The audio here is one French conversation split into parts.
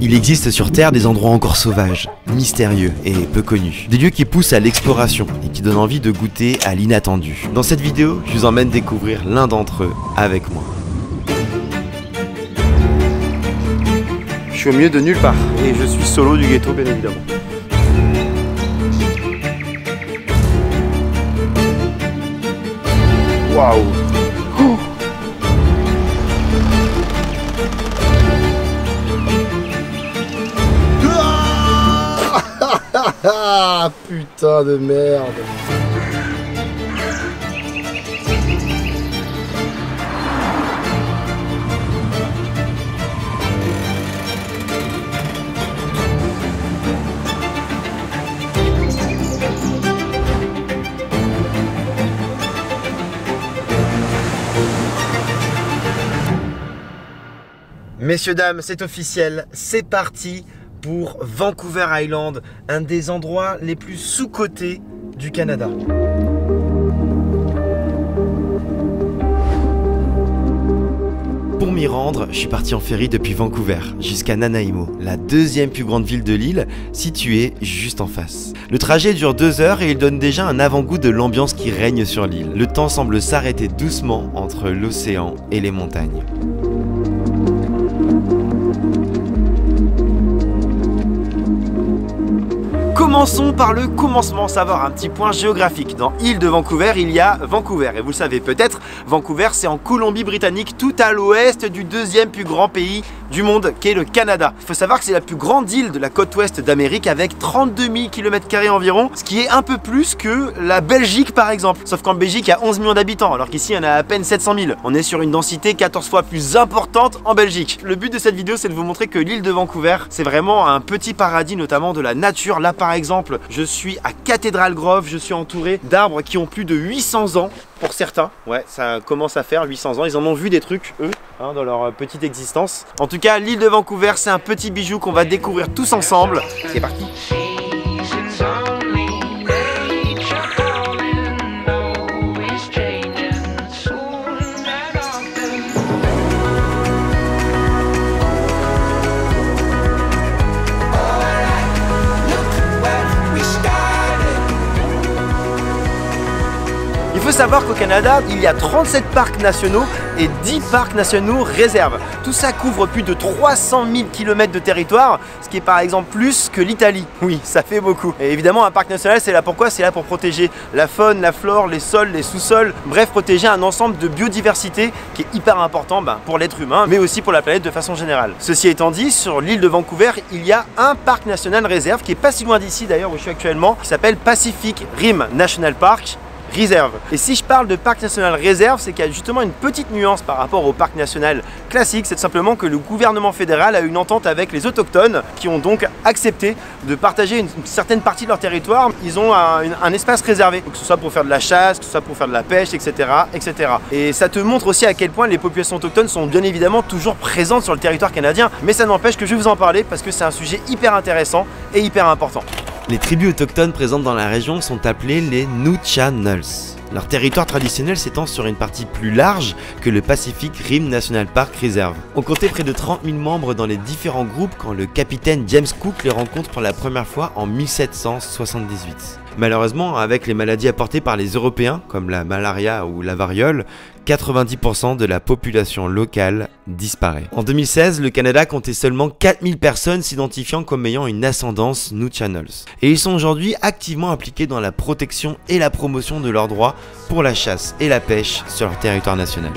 Il existe sur Terre des endroits encore sauvages, mystérieux et peu connus. Des lieux qui poussent à l'exploration et qui donnent envie de goûter à l'inattendu. Dans cette vidéo, je vous emmène découvrir l'un d'entre eux avec moi. Je suis au milieu de nulle part et je suis solo du ghetto, bien évidemment. Waouh! Ah putain de merde. Messieurs, dames, c'est officiel, c'est parti pour Vancouver Island, un des endroits les plus sous-cotés du Canada. Pour m'y rendre, je suis parti en ferry depuis Vancouver jusqu'à Nanaimo, la deuxième plus grande ville de l'île, située juste en face. Le trajet dure 2 heures et il donne déjà un avant-goût de l'ambiance qui règne sur l'île. Le temps semble s'arrêter doucement entre l'océan et les montagnes. Commençons par le commencement, savoir un petit point géographique. Dans l'île de Vancouver, il y a Vancouver. Et vous le savez peut-être, Vancouver c'est en Colombie-Britannique, tout à l'ouest du deuxième plus grand pays du monde, qui est le Canada. Il faut savoir que c'est la plus grande île de la côte ouest d'Amérique avec 32 000 km² environ, ce qui est un peu plus que la Belgique par exemple. Sauf qu'en Belgique, il y a 11 millions d'habitants, alors qu'ici, il y en a à peine 700 000. On est sur une densité 14 fois plus importante en Belgique. Le but de cette vidéo, c'est de vous montrer que l'île de Vancouver, c'est vraiment un petit paradis, notamment de la nature. Là, par exemple, je suis à Cathedral Grove, je suis entouré d'arbres qui ont plus de 800 ans pour certains. Ouais, ça commence à faire 800 ans. Ils en ont vu des trucs, eux, hein, dans leur petite existence. En tout cas, l'île de Vancouver, c'est un petit bijou qu'on va découvrir tous ensemble. C'est parti! Il faut savoir qu'au Canada, il y a 37 parcs nationaux et 10 parcs nationaux réserves. Tout ça couvre plus de 300 000 km de territoire, ce qui est par exemple plus que l'Italie. Oui, ça fait beaucoup. Et évidemment, un parc national, c'est là pourquoi? C'est là pour protéger la faune, la flore, les sols, les sous-sols. Bref, protéger un ensemble de biodiversité qui est hyper important pour l'être humain, mais aussi pour la planète de façon générale. Ceci étant dit, sur l'île de Vancouver, il y a un parc national réserve qui est pas si loin d'ici d'ailleurs où je suis actuellement, qui s'appelle Pacific Rim National Park Reserve. Et si je parle de parc national réserve, c'est qu'il y a justement une petite nuance par rapport au parc national classique. C'est simplement que le gouvernement fédéral a une entente avec les autochtones qui ont donc accepté de partager une certaine partie de leur territoire. Ils ont un espace réservé, que ce soit pour faire de la chasse, que ce soit pour faire de la pêche, etc., etc. Et ça te montre aussi à quel point les populations autochtones sont bien évidemment toujours présentes sur le territoire canadien. Mais ça n'empêche que je vais vous en parler parce que c'est un sujet hyper intéressant et hyper important. Les tribus autochtones présentes dans la région sont appelées les Nuu-chah-nulth. Leur territoire traditionnel s'étend sur une partie plus large que le Pacific Rim National Park Reserve. On comptait près de 30 000 membres dans les différents groupes quand le capitaine James Cook les rencontre pour la première fois en 1778. Malheureusement, avec les maladies apportées par les Européens, comme la malaria ou la variole, 90% de la population locale disparaît. En 2016, le Canada comptait seulement 4000 personnes s'identifiant comme ayant une ascendance Nuu-chah-nulth. Et ils sont aujourd'hui activement impliqués dans la protection et la promotion de leurs droits pour la chasse et la pêche sur leur territoire national.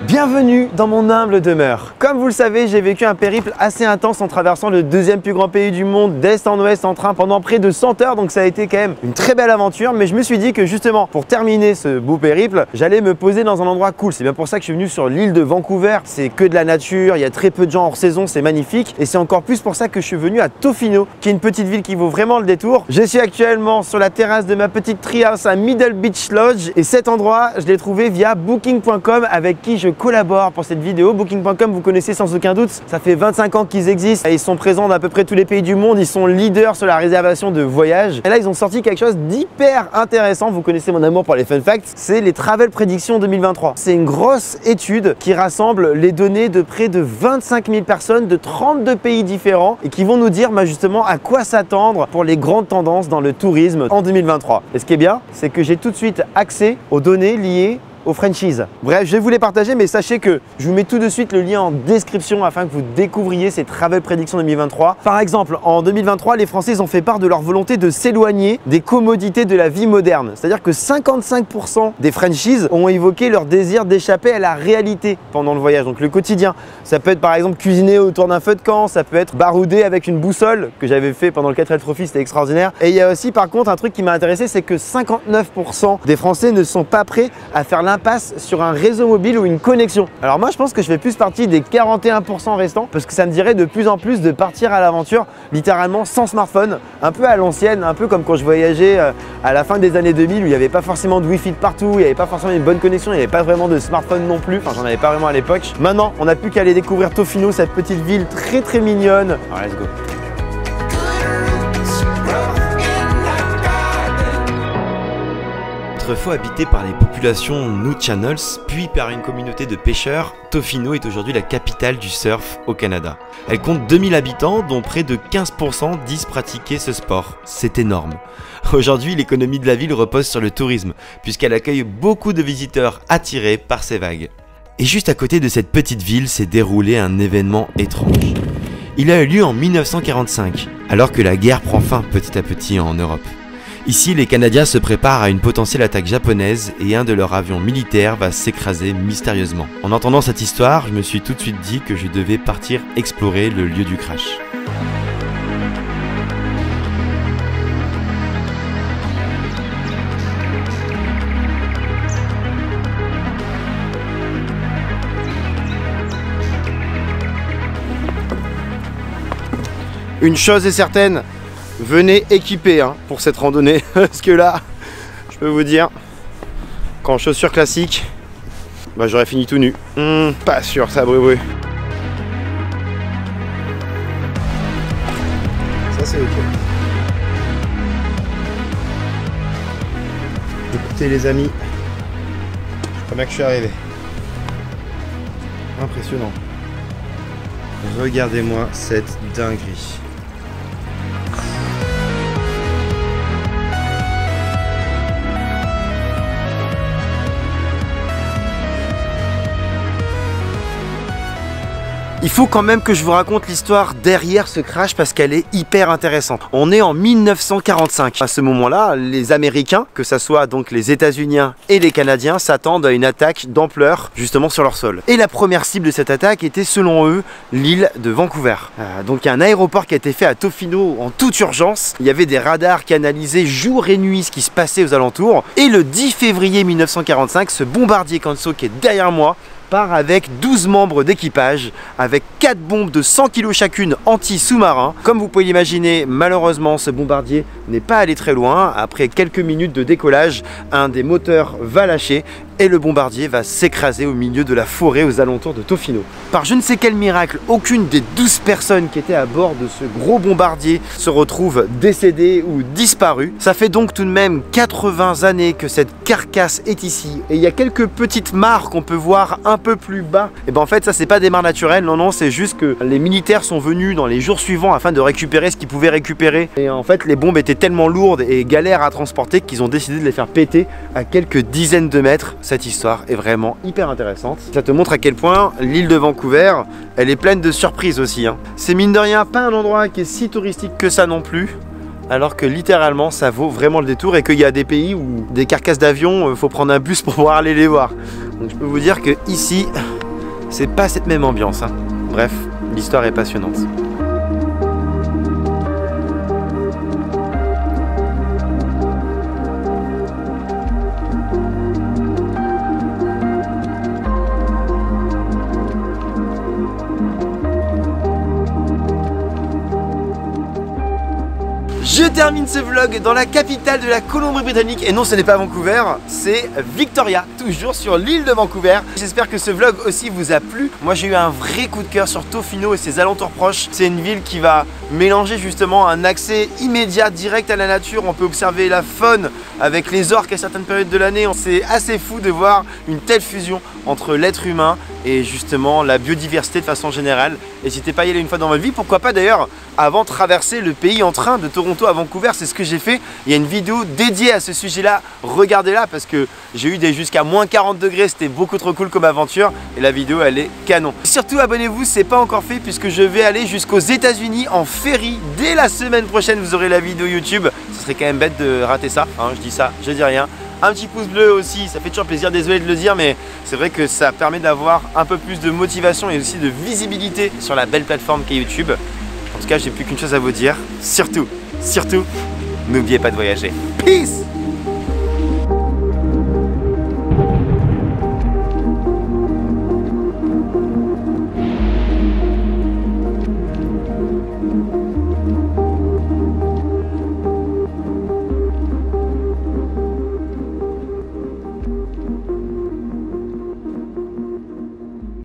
Bienvenue dans mon humble demeure. Comme vous le savez, j'ai vécu un périple assez intense en traversant le deuxième plus grand pays du monde d'est en ouest en train pendant près de 100 heures, donc ça a été quand même une très belle aventure. Mais je me suis dit que justement, pour terminer ce beau périple, j'allais me poser dans un endroit cool. C'est bien pour ça que je suis venu sur l'île de Vancouver. C'est que de la nature, il y a très peu de gens hors saison, c'est magnifique. Et c'est encore plus pour ça que je suis venu à Tofino, qui est une petite ville qui vaut vraiment le détour. Je suis actuellement sur la terrasse de ma petite treehouse à Middle Beach Lodge. Et cet endroit, je l'ai trouvé via Booking.com avec qui je collaborent pour cette vidéo. Booking.com, vous connaissez sans aucun doute, ça fait 25 ans qu'ils existent. Ils sont présents dans à peu près tous les pays du monde. Ils sont leaders sur la réservation de voyages. Et là, ils ont sorti quelque chose d'hyper intéressant. Vous connaissez mon amour pour les fun facts. C'est les Travel Predictions 2023. C'est une grosse étude qui rassemble les données de près de 25 000 personnes de 32 pays différents et qui vont nous dire justement à quoi s'attendre pour les grandes tendances dans le tourisme en 2023. Et ce qui est bien, c'est que j'ai tout de suite accès aux données liées aux franchises. Bref, je vais vous les partager, mais sachez que je vous mets tout de suite le lien en description afin que vous découvriez ces Travel Predictions 2023. Par exemple, en 2023, les Français ont fait part de leur volonté de s'éloigner des commodités de la vie moderne. C'est-à-dire que 55% des franchises ont évoqué leur désir d'échapper à la réalité pendant le voyage, donc le quotidien. Ça peut être par exemple cuisiner autour d'un feu de camp, ça peut être barouder avec une boussole que j'avais fait pendant le 4L Trophy, c'était extraordinaire. Et il y a aussi par contre un truc qui m'a intéressé, c'est que 59% des Français ne sont pas prêts à faire l'impasse sur un réseau mobile ou une connexion. Alors moi je pense que je fais plus partie des 41% restants parce que ça me dirait de plus en plus de partir à l'aventure littéralement sans smartphone, un peu à l'ancienne, un peu comme quand je voyageais à la fin des années 2000 où il n'y avait pas forcément de wifi de partout, il n'y avait pas forcément une bonne connexion, il n'y avait pas vraiment de smartphone non plus, enfin j'en avais pas vraiment à l'époque. Maintenant on n'a plus qu'à aller découvrir Tofino, cette petite ville très mignonne. Alors let's go. Autrefois habité par les populations Nuu-Channels, puis par une communauté de pêcheurs, Tofino est aujourd'hui la capitale du surf au Canada. Elle compte 2000 habitants, dont près de 15% disent pratiquer ce sport. C'est énorme. Aujourd'hui, l'économie de la ville repose sur le tourisme, puisqu'elle accueille beaucoup de visiteurs attirés par ces vagues. Et juste à côté de cette petite ville s'est déroulé un événement étrange. Il a eu lieu en 1945, alors que la guerre prend fin petit à petit en Europe. Ici, les Canadiens se préparent à une potentielle attaque japonaise et un de leurs avions militaires va s'écraser mystérieusement. En entendant cette histoire, je me suis tout de suite dit que je devais partir explorer le lieu du crash. Une chose est certaine, venez équipé pour cette randonnée, parce que là, je peux vous dire, qu'en chaussures classiques, j'aurais fini tout nu. Pas sûr, ça brûle. Ça c'est ok. Écoutez les amis, je crois bien que je suis arrivé. Impressionnant. Regardez-moi cette dinguerie. Il faut quand même que je vous raconte l'histoire derrière ce crash parce qu'elle est hyper intéressante. On est en 1945. À ce moment-là, les Américains, que ce soit donc les États-Uniens et les Canadiens, s'attendent à une attaque d'ampleur justement sur leur sol. Et la première cible de cette attaque était selon eux l'île de Vancouver. Donc il y a un aéroport qui a été fait à Tofino en toute urgence. Il y avait des radars qui analysaient jour et nuit ce qui se passait aux alentours. Et le 10 février 1945, ce bombardier Kanso qui est derrière moi part avec 12 membres d'équipage, avec 4 bombes de 100 kg chacune anti-sous-marin. Comme vous pouvez l'imaginer, malheureusement, ce bombardier n'est pas allé très loin. Après quelques minutes de décollage, un des moteurs va lâcher et le bombardier va s'écraser au milieu de la forêt aux alentours de Tofino. Par je ne sais quel miracle, aucune des 12 personnes qui étaient à bord de ce gros bombardier se retrouve décédée ou disparue. Ça fait donc tout de même 80 années que cette carcasse est ici. Et il y a quelques petites mares qu'on peut voir un peu plus bas. Et ben en fait, ça c'est pas des mares naturelles, non, c'est juste que les militaires sont venus dans les jours suivants afin de récupérer ce qu'ils pouvaient récupérer. Et en fait, les bombes étaient tellement lourdes et galères à transporter qu'ils ont décidé de les faire péter à quelques dizaines de mètres. Cette histoire est vraiment hyper intéressante. Ça te montre à quel point l'île de Vancouver, elle est pleine de surprises aussi. C'est mine de rien pas un endroit qui est si touristique que ça non plus. Alors que littéralement ça vaut vraiment le détour et qu'il y a des pays où des carcasses d'avions, faut prendre un bus pour pouvoir aller les voir. Donc je peux vous dire que ici, c'est pas cette même ambiance. Bref, l'histoire est passionnante. termine ce vlog dans la capitale de la Colombie-Britannique. Et non, ce n'est pas Vancouver, c'est Victoria, toujours sur l'île de Vancouver. J'espère que ce vlog aussi vous a plu. Moi, j'ai eu un vrai coup de cœur sur Tofino et ses alentours proches. C'est une ville qui va mélanger justement un accès immédiat, direct à la nature. On peut observer la faune avec les orques à certaines périodes de l'année. C'est assez fou de voir une telle fusion entre l'être humain et justement la biodiversité de façon générale. N'hésitez pas à y aller une fois dans votre vie, pourquoi pas d'ailleurs avant de traverser le pays en train de Toronto à Vancouver, c'est ce que j'ai fait. Il y a une vidéo dédiée à ce sujet là, regardez-la parce que j'ai eu des jusqu'à moins 40 degrés, c'était beaucoup trop cool comme aventure et la vidéo elle est canon. Surtout abonnez-vous, c'est pas encore fait puisque je vais aller jusqu'aux États-Unis en ferry dès la semaine prochaine, vous aurez la vidéo YouTube. Ce serait quand même bête de rater ça, hein, je dis ça, je dis rien. Un petit pouce bleu aussi, ça fait toujours plaisir, désolé de le dire, mais c'est vrai que ça permet d'avoir un peu plus de motivation et aussi de visibilité sur la belle plateforme qu'est YouTube. En tout cas, j'ai plus qu'une chose à vous dire, surtout, n'oubliez pas de voyager. Peace!